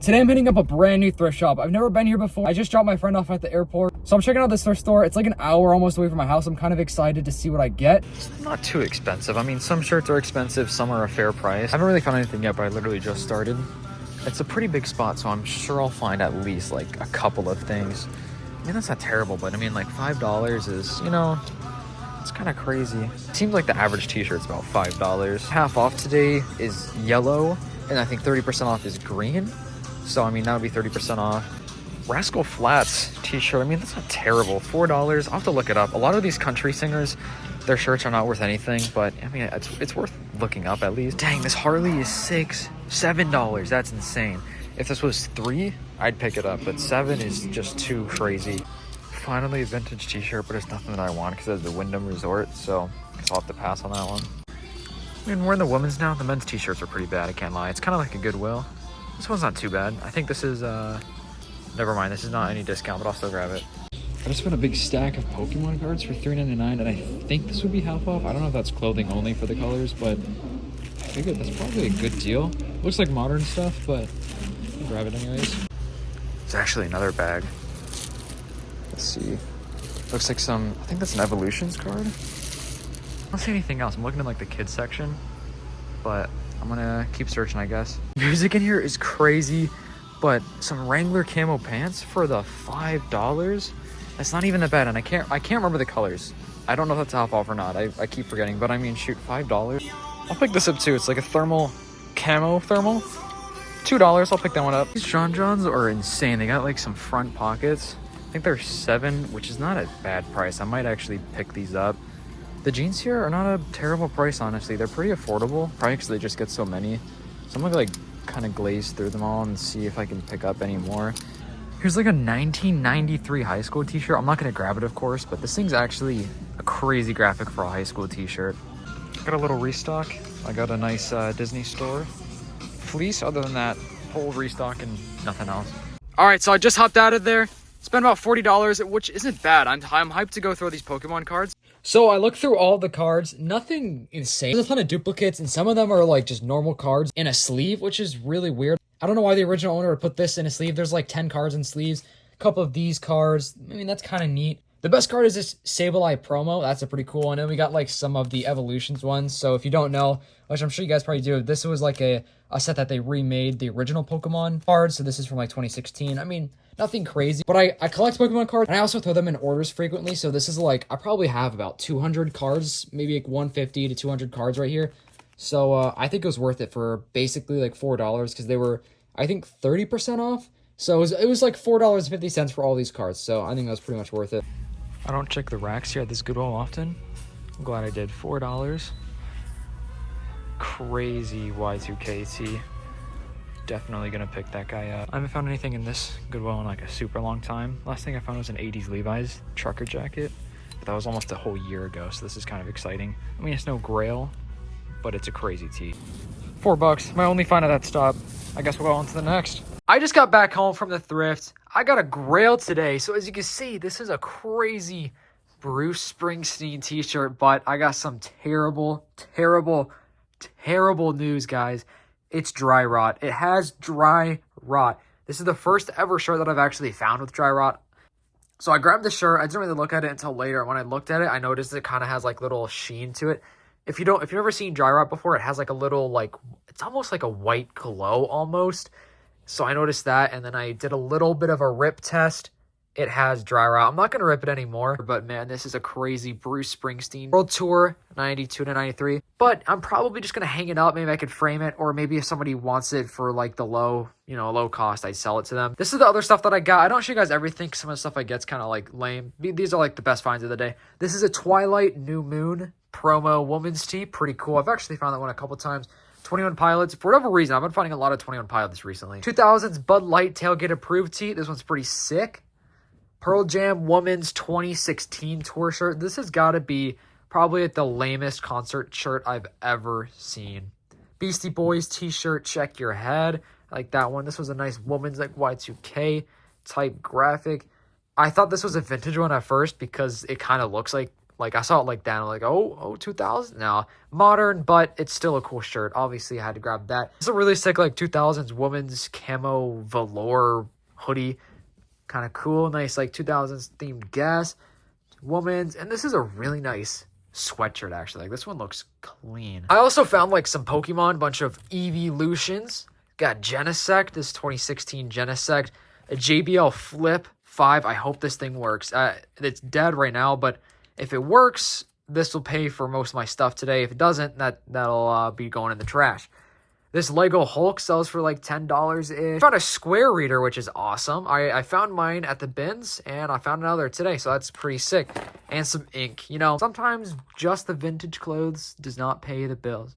Today I'm hitting up a brand new thrift shop. I've never been here before. I just dropped my friend off at the airport. So I'm checking out this thrift store. It's like an hour almost away from my house. I'm kind of excited to see what I get. It's not too expensive. I mean, some shirts are expensive, some are a fair price. I haven't really found anything yet, but I literally just started. It's a pretty big spot, so I'm sure I'll find at least like a couple of things. I mean, that's not terrible, but I mean, like $5 is, you know, it's kind of crazy. Seems like the average t-shirt's about $5. Half off today is yellow, and I think 30% off is green. So, I mean, that would be 30% off. Rascal Flatts t-shirt, I mean, that's not terrible. $4, I'll have to look it up. A lot of these country singers, their shirts are not worth anything, but I mean, it's worth looking up at least. Dang, this Harley is $7. That's insane. If this was $3, I'd pick it up, but $7 is just too crazy. Finally, a vintage t-shirt, but it's nothing that I want because it's the Wyndham Resort, so I guess I'll have to pass on that one. I mean, we're in the women's now. The men's t-shirts are pretty bad, I can't lie. It's kind of like a Goodwill. This one's not too bad. I think this is, never mind, this is not any discount, but I'll still grab it. I just found a big stack of Pokemon cards for $3.99, and I think this would be half off. I don't know if that's clothing only for the colors, but I figured that's probably a good deal. Looks like modern stuff, but I'll grab it anyways. There's actually another bag. Let's see. Looks like some, I think that's an Evolutions card. I don't see anything else. I'm looking in like the kids section, but I'm gonna keep searching, I guess. Music in here is crazy, but some Wrangler camo pants for the $5. That's not even that bad, and I can't remember the colors. I don't know if that's half off or not. I keep forgetting, but I mean, shoot, $5. I'll pick this up too. It's like a thermal camo thermal. $2. I'll pick that one up. These John Johns are insane. They got like some front pockets. I think they're $7, which is not a bad price. I might actually pick these up. The jeans here are not a terrible price, honestly. They're pretty affordable, probably because they just get so many. So I'm gonna like kind of glaze through them all and see if I can pick up any more. Here's like a 1993 high school t-shirt. I'm not gonna grab it, of course, but this thing's actually a crazy graphic for a high school t-shirt. Got a little restock. I got a nice Disney store fleece. Other than that, whole restock and nothing else. All right, so I just hopped out of there. Spent about $40, which isn't bad. I'm hyped to go through these Pokemon cards. So I looked through all the cards, nothing insane. There's a ton of duplicates, and some of them are like just normal cards in a sleeve, which is really weird. I don't know why the original owner would put this in a sleeve. There's like 10 cards in sleeves, a couple of these cards. I mean, that's kind of neat. The best card is this Sableye promo. That's a pretty cool one. And then we got like some of the Evolutions ones. So if you don't know, which I'm sure you guys probably do, this was like a set that they remade the original Pokemon cards. So this is from like 2016. I mean, nothing crazy, but I collect Pokemon cards, and I also throw them in orders frequently. So this is like, I probably have about 200 cards, maybe like 150 to 200 cards right here. So I think it was worth it for basically like $4 because they were, I think, 30% off. So it was like $4.50 for all these cards. So I think that was pretty much worth it. I don't check the racks here at this Goodwill often. I'm glad I did. $4. Crazy Y2K tee. Definitely gonna pick that guy up. I haven't found anything in this Goodwill in like a super long time. Last thing I found was an 80s Levi's trucker jacket, but that was almost a whole year ago, so this is kind of exciting. I mean, it's no grail, but it's a crazy tee. $4, my only find at that stop. I guess we'll go on to the next. I just got back home from the thrift. I got a grail today, so as you can see, this is a crazy Bruce Springsteen t-shirt, but I got some terrible news, guys. It's dry rot. It has dry rot. This is the first ever shirt that I've actually found with dry rot. So I grabbed the shirt. I didn't really look at it until later. When I looked at it, I noticed it kind of has like little sheen to it. If you've never seen dry rot before, it has like a little like, it's almost like a white glow almost. So I noticed that, and then I did a little bit of a rip test. It has dry rot. I'm not going to rip it anymore, but man, this is a crazy Bruce Springsteen World Tour 92 to 93. But I'm probably just going to hang it up. Maybe I could frame it, or maybe if somebody wants it for like the low cost, I'd sell it to them. This is the other stuff that I got. I don't show you guys everything. Some of the stuff I get's kind of like lame. These are like the best finds of the day. This is a Twilight New Moon promo woman's tee. Pretty cool. I've actually found that one a couple times. 21 Pilots. For whatever reason, I've been finding a lot of 21 Pilots recently. 2000s Bud Light Tailgate Approved tee. This one's pretty sick. Pearl Jam Woman's 2016 tour shirt. This has got to be probably the lamest concert shirt I've ever seen. Beastie Boys t-shirt, Check Your Head. I like that one. This was a nice woman's like Y2K type graphic. I thought this was a vintage one at first because it kind of looks like Like, I saw it like that, and I'm like, oh, 2000? No, modern, but it's still a cool shirt. Obviously, I had to grab that. It's a really sick, like, 2000s women's camo velour hoodie. Kind of cool, nice, like, 2000s themed gas. Woman's, and this is a really nice sweatshirt, actually. Like, this one looks clean. I also found, like, some Pokemon, bunch of Evolutions. Got Genesect, this 2016 Genesect. A JBL Flip 5. I hope this thing works. It's dead right now, but if it works, this will pay for most of my stuff today. If it doesn't, that'll be going in the trash. This Lego Hulk sells for like $10-ish. I found a square reader, which is awesome. I found mine at the bins, and I found another today, so that's pretty sick. And some ink. You know, sometimes just the vintage clothes does not pay the bills.